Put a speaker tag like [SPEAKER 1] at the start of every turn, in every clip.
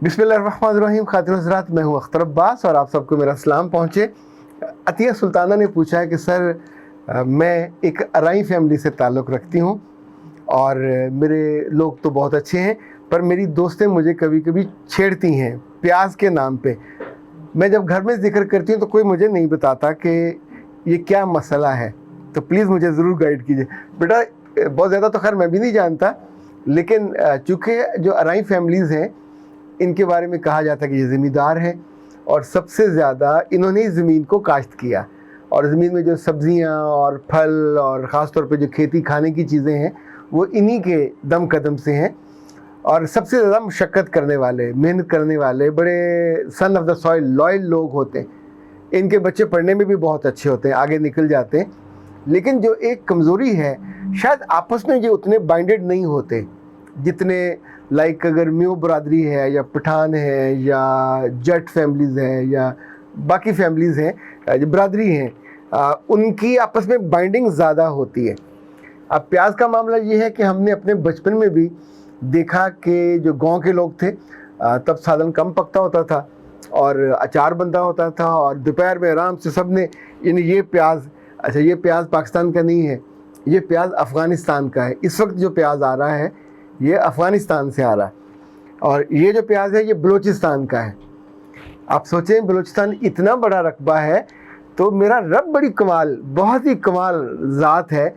[SPEAKER 1] बिस्मिल्लाहिर्रहमानिर्रहीम। खातिन हज़रात, मैं हूँ अख्तर अब्बास और आप सबको मेरा सलाम पहुँचे। अतिया सुल्ताना ने पूछा है कि सर मैं एक अराई फैमिली से ताल्लुक़ रखती हूँ और मेरे लोग तो बहुत अच्छे हैं, पर मेरी दोस्तें मुझे कभी कभी छेड़ती हैं प्याज के नाम पे। मैं जब घर में ज़िक्र करती हूँ तो कोई मुझे नहीं बताता कि ये क्या मसला है, तो प्लीज़ मुझे ज़रूर गाइड कीजिए। बेटा बहुत ज़्यादा तो खैर मैं भी नहीं जानता, लेकिन चूँकि जो अराई फैमिलीज़ हैं इनके बारे में कहा जाता है कि ये ज़मींदार हैं और सबसे ज़्यादा इन्होंने ज़मीन को काश्त किया, और ज़मीन में जो सब्ज़ियाँ और फल और ख़ास तौर पे जो खेती खाने की चीज़ें हैं वो इन्हीं के दम कदम से हैं। और सबसे ज़्यादा मशक्क़त करने वाले, मेहनत करने वाले, बड़े son of the soil loyal लोग होते हैं। इनके बच्चे पढ़ने में भी बहुत अच्छे होते हैं, आगे निकल जाते हैं। लेकिन जो एक कमज़ोरी है, शायद आपस में ये उतने बाइंडेड नहीं होते जितने लाइक अगर म्यू बरादरी है या पठान है या जट फैमिलीज़ हैं या बाकी फैमिलीज़ हैं जो बरादरी हैं, उनकी आपस में बाइंडिंग ज़्यादा होती है। अब प्याज का मामला ये है कि हमने अपने बचपन में भी देखा कि जो गांव के लोग थे तब सालन कम पकता होता था और अचार बनता होता था, और दोपहर में आराम से सब ने ये प्याज, अच्छा ये प्याज पाकिस्तान का नहीं है, ये प्याज अफ़गानिस्तान का है। इस वक्त जो प्याज आ रहा है ये अफ़गानिस्तान से आ रहा है, और ये जो प्याज है ये बलूचिस्तान का है। आप सोचें बलूचिस्तान इतना बड़ा रकबा है, तो मेरा रब बड़ी कमाल, बहुत ही कमाल ज़ात है।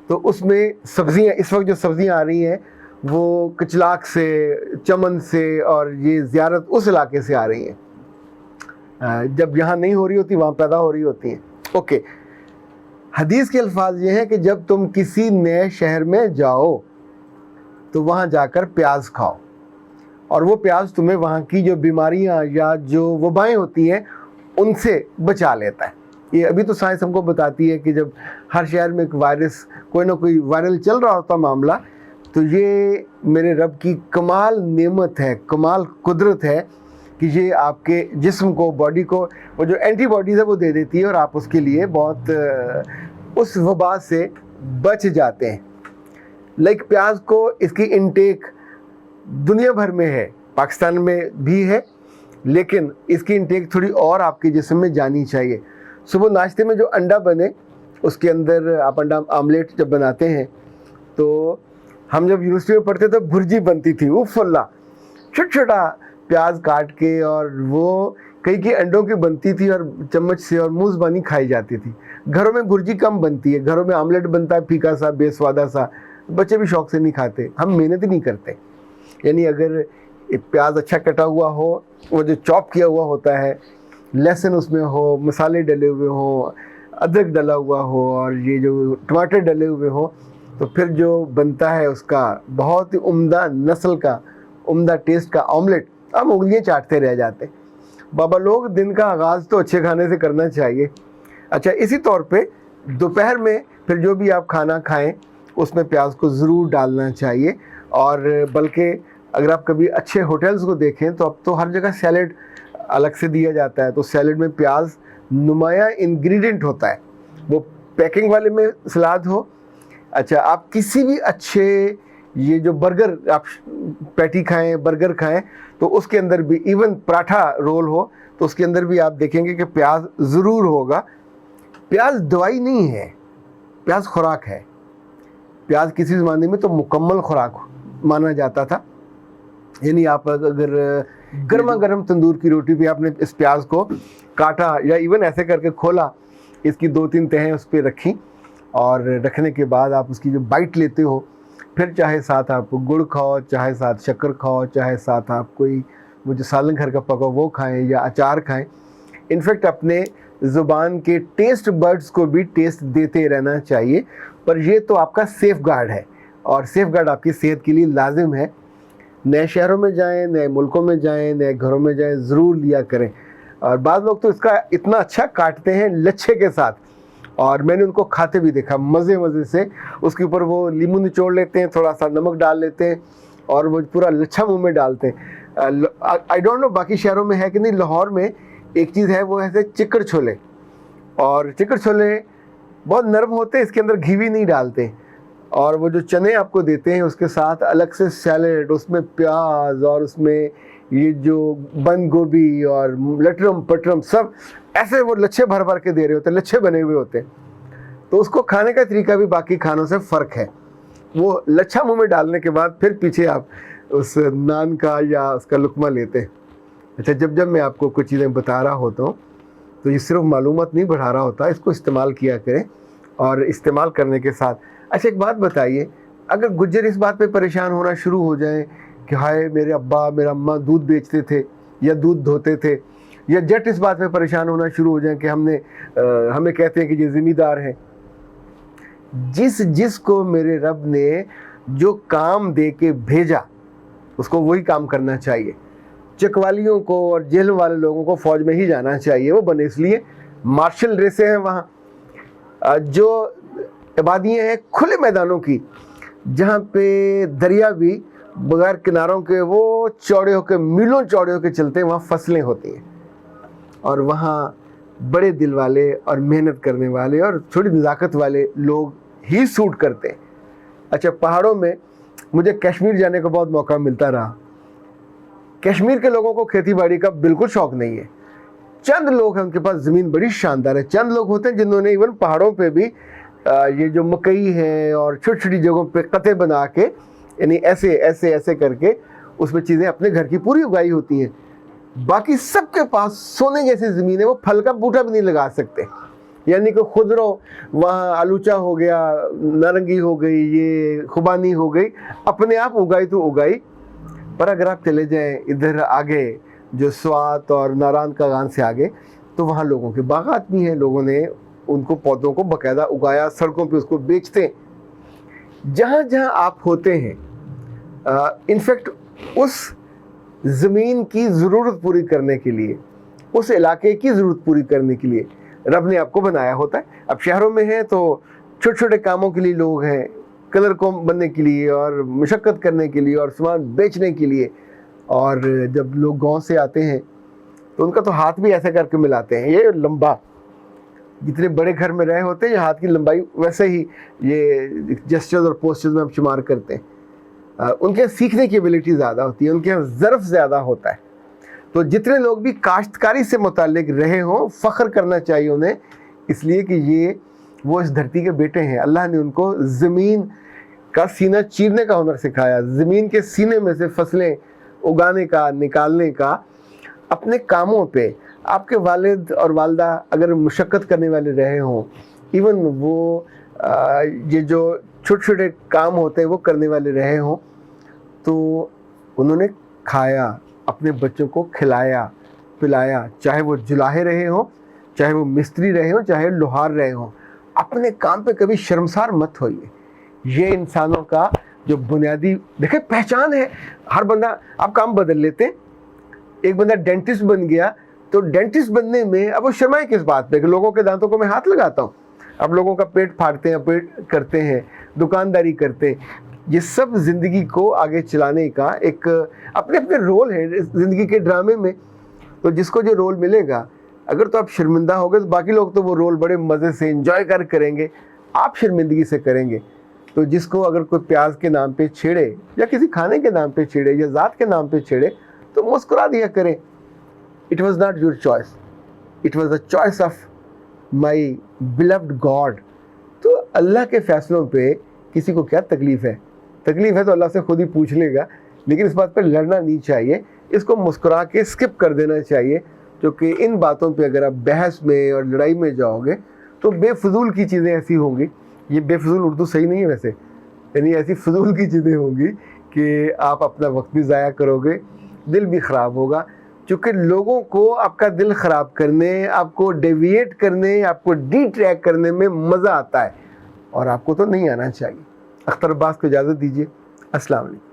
[SPEAKER 1] तो उसमें सब्ज़ियाँ, इस वक्त जो सब्ज़ियाँ आ रही हैं वो कचलाक से, चमन से, और ये ज़ियारत उस इलाके से आ रही हैं। जब यहाँ नहीं हो रही होती वहाँ पैदा हो रही होती हैं। ओके, हदीस के अल्फाज ये हैं कि जब तुम किसी नए शहर में जाओ तो वहाँ जाकर प्याज खाओ, और वो प्याज तुम्हें वहाँ की जो बीमारियाँ या जो वबाएँ होती हैं उनसे बचा लेता है। ये अभी तो साइंस हमको बताती है कि जब हर शहर में एक वायरस, कोई ना कोई वायरल चल रहा होता मामला, तो ये मेरे रब की कमाल नेमत है, कमाल कुदरत है कि ये आपके जिस्म को, बॉडी को वो जो एंटीबॉडीज़ है वो दे देती है, और आप उसके लिए बहुत उस वबा से बच जाते हैं। लाइक प्याज को, इसकी इंटेक दुनिया भर में है, पाकिस्तान में भी है, लेकिन इसकी इंटेक थोड़ी और आपके जिस्म में जानी चाहिए। सुबह नाश्ते में जो अंडा बने उसके अंदर आप अंडा आमलेट जब बनाते हैं, तो हम जब यूनिवर्सिटी में पढ़ते तो भुर्जी बनती थी, वो फल्ला छोटा छोटा प्याज काट के, और वो कई के अंडों की बनती थी और चम्मच से और मुँह ज़बानी खाई जाती थी। घरों में भुर्जी कम बनती है, घरों में आमलेट बनता है फीका सा, बेस्वादा सा, बच्चे भी शौक़ से नहीं खाते, हम मेहनत ही नहीं करते। यानी अगर प्याज अच्छा कटा हुआ हो, वो जो चॉप किया हुआ होता है, लहसुन उसमें हो, मसाले डले हुए हों, अदरक डला हुआ हो, और ये जो टमाटर डले हुए हो, तो फिर जो बनता है उसका बहुत ही उम्दा नस्ल का, उम्दा टेस्ट का ऑमलेट, हम उंगलियां चाटते रह जाते। बाबा लोग, दिन का आगाज़ तो अच्छे खाने से करना चाहिए। अच्छा, इसी तौर पे दोपहर में फिर जो भी आप खाना खाएं उसमें प्याज को ज़रूर डालना चाहिए। और बल्कि अगर आप कभी अच्छे होटल्स को देखें तो अब तो हर जगह सैलेड अलग से दिया जाता है, तो सैलेड में प्याज नुमाया इंग्रेडिएंट होता है। वो पैकिंग वाले में सलाद हो, अच्छा आप किसी भी अच्छे, ये जो बर्गर आप पैटी खाएं, बर्गर खाएं, तो उसके अंदर भी, इवन पराठा रोल हो तो उसके अंदर भी आप देखेंगे कि प्याज ज़रूर होगा। प्याज दवाई नहीं है, प्याज खुराक है। प्याज किसी ज़माने में तो मुकम्मल खुराक माना जाता था। यानी आप अगर गर्मा गर्म तंदूर की रोटी भी आपने इस प्याज को काटा या इवन ऐसे करके खोला, इसकी 2-3 तहें उस पर रखी, और रखने के बाद आप उसकी जो बाइट लेते हो, फिर चाहे साथ आप गुड़ खाओ, चाहे साथ शक्कर खाओ, चाहे साथ आप कोई वो जो सालन घर का पका वो खाएं या अचार खाएं। इनफैक्ट अपने ज़ुबान के टेस्ट बर्ड्स को भी टेस्ट देते रहना चाहिए। पर ये तो आपका सेफ़ गार्ड है, और सेफ़ गार्ड आपकी सेहत के लिए लाजिम है। नए शहरों में जाएं, नए मुल्कों में जाएं, नए घरों में जाएं, ज़रूर लिया करें। और बाद लोग तो इसका इतना अच्छा काटते हैं लच्छे के साथ, और मैंने उनको खाते भी देखा मज़े से। उसके ऊपर वो लीमू निचोड़ लेते हैं, थोड़ा सा नमक डाल लेते हैं, और वो पूरा लच्छा मुंह में डालते हैं। आई डोंट नो बाकी शहरों में है कि नहीं। लाहौर में एक चीज़ है, वो है चिकड़ छोले, और चिकड़ छोले बहुत नरम होते हैं, इसके अंदर घी भी नहीं डालते, और वो जो चने आपको देते हैं उसके साथ अलग से सैलेड, उसमें प्याज और उसमें یہ جو بند گوبھی اور لٹرم پٹرم سب ایسے وہ لچھے بھر بھر کے دے رہے ہوتے ہیں، لچھے بنے ہوئے ہوتے ہیں. تو اس کو کھانے کا طریقہ بھی باقی کھانوں سے فرق ہے. وہ لچھا منہ میں ڈالنے کے بعد پھر پیچھے آپ اس نان کا یا اس کا لقمہ لیتے ہیں. اچھا، جب میں آپ کو کچھ چیزیں بتا رہا ہوتا ہوں تو یہ صرف معلومات نہیں بڑھا رہا ہوتا، اس کو استعمال کیا کریں. اور استعمال کرنے کے ساتھ اچھا ایک بات بتائیے، اگر گجر اس بات پہ پریشان ہونا شروع ہو جائیں کہ ہائے میرے ابا میرا اماں دودھ بیچتے تھے یا دودھ دھوتے تھے، یا جٹ اس بات پہ پریشان ہونا شروع ہو جائیں کہ ہمیں کہتے ہیں کہ یہ ذمہ دار ہیں، جس کو میرے رب نے جو کام دے کے بھیجا اس کو وہی کام کرنا چاہیے. چکوالیوں کو اور جیل والے لوگوں کو فوج میں ہی جانا چاہیے، وہ بنے اس لیے مارشل ریسیں ہیں وہاں. جو آبادیاں ہیں کھلے میدانوں کی، جہاں پہ دریا بھی بغیر کناروں کے وہ چوڑے ہو کے میلوں چوڑے ہو کے چلتے ہیں، وہاں فصلیں ہوتی ہیں اور وہاں بڑے دل والے اور محنت کرنے والے اور تھوڑی نزاکت والے لوگ ہی سوٹ کرتے ہیں. اچھا، پہاڑوں میں مجھے کشمیر جانے کا بہت موقع ملتا رہا. کشمیر کے لوگوں کو کھیتی باڑی کا بالکل شوق نہیں ہے. چند لوگ ہیں ان کے پاس زمین بڑی شاندار ہے. چند لوگ ہوتے ہیں جنہوں نے ایون پہاڑوں پہ بھی یہ جو مکئی ہے اور چھوٹی چھوٹی جگہوں پہ قطعے بنا کے، یعنی ایسے ایسے ایسے کر کے اس میں چیزیں اپنے گھر کی پوری اگائی ہوتی ہیں. باقی سب کے پاس سونے جیسی زمین ہے، وہ پھل کا بوٹا بھی نہیں لگا سکتے. یعنی کہ خضرو وہاں آلوچا ہو گیا، نارنگی ہو گئی، یہ خوبانی ہو گئی، اپنے آپ اگائی تو اگائی. پر اگر آپ چلے جائیں ادھر آگے جو سوات اور ناران کا گان سے آگے، تو وہاں لوگوں کے باغات بھی ہیں، لوگوں نے ان کو پودوں کو باقاعدہ اگایا، سڑکوں پہ اس کو بیچتے ہیں. جہاں جہاں آپ ہوتے ہیں انفیکٹ اس زمین کی ضرورت پوری کرنے کے لیے، اس علاقے کی ضرورت پوری کرنے کے لیے رب نے آپ کو بنایا ہوتا ہے. اب شہروں میں ہیں تو چھوٹے چھوٹے کاموں کے لیے لوگ ہیں، کلر کو بننے کے لیے اور مشقت کرنے کے لیے اور سامان بیچنے کے لیے. اور جب لوگ گاؤں سے آتے ہیں تو ان کا تو ہاتھ بھی ایسے کر کے ملاتے ہیں، یہ لمبا، جتنے بڑے گھر میں رہے ہوتے ہیں یہ ہاتھ کی لمبائی ویسے ہی یہ جسچرز اور پوسچرز میں ہم شمار کرتے ہیں. ان کے سیکھنے کی ایبلٹی زیادہ ہوتی ہے، ان کے ظرف زیادہ ہوتا ہے. تو جتنے لوگ بھی کاشتکاری سے متعلق رہے ہوں فخر کرنا چاہیے انہیں، اس لیے کہ یہ وہ اس دھرتی کے بیٹے ہیں. اللہ نے ان کو زمین کا سینہ چیرنے کا ہنر سکھایا، زمین کے سینے میں سے فصلیں اگانے کا، نکالنے کا. اپنے کاموں پہ آپ کے والد اور والدہ اگر مشقت کرنے والے رہے ہوں، ایون وہ یہ جو چھوٹے چھوٹے کام ہوتے ہیں وہ کرنے والے رہے ہوں، تو انہوں نے کھایا، اپنے بچوں کو کھلایا پلایا، چاہے وہ جلاہے رہے ہوں، چاہے وہ مستری رہے ہوں، چاہے لوہار رہے ہوں. اپنے کام پہ کبھی شرمسار مت ہوئیے. یہ انسانوں کا جو بنیادی دیکھیں پہچان ہے. ہر بندہ آپ کام بدل لیتے ہیں. ایک بندہ ڈینٹسٹ بن گیا تو ڈینٹسٹ بننے میں اب وہ شرمائے کس بات پہ کہ لوگوں کے دانتوں کو میں ہاتھ لگاتا ہوں. اب لوگوں کا پیٹ پھاڑتے ہیں، پیٹ کرتے ہیں، دکانداری کرتے ہیں. یہ سب زندگی کو آگے چلانے کا ایک اپنے اپنے رول ہے زندگی کے ڈرامے میں. تو جس کو جو رول ملے گا، اگر تو آپ شرمندہ ہو گئے تو باقی لوگ تو وہ رول بڑے مزے سے انجوائے کریں گے، آپ شرمندگی سے کریں گے. تو جس کو اگر کوئی پیاز کے نام پہ چھیڑے یا کسی کھانے کے نام پہ چھیڑے یا ذات کے نام پہ چھیڑے تو مسکرا دیا کریں. It was not your choice. It was the choice of my beloved God. تو اللہ کے فیصلوں پہ کسی کو کیا تکلیف ہے؟ تکلیف ہے تو اللہ سے خود ہی پوچھ لے گا، لیکن اس بات پہ لڑنا نہیں چاہیے. اس کو مسکرا کے اسکپ کر دینا چاہیے، کیونکہ ان باتوں پہ اگر آپ بحث میں اور لڑائی میں جاؤ گے تو بے فضول کی چیزیں ایسی ہوں گی. یہ بے فضول اردو صحیح نہیں ہے ویسے، یعنی ایسی فضول کی چیزیں ہوں گی کہ آپ اپنا وقت بھی ضائع کرو گے، دل بھی خراب ہوگا. چونکہ لوگوں کو آپ کا دل خراب کرنے، آپ کو ڈیویٹ کرنے، آپ کو ڈی ٹریک کرنے میں مزہ آتا ہے، اور آپ کو تو نہیں آنا چاہیے. اختر عباس کو اجازت دیجیے. السلام علیکم.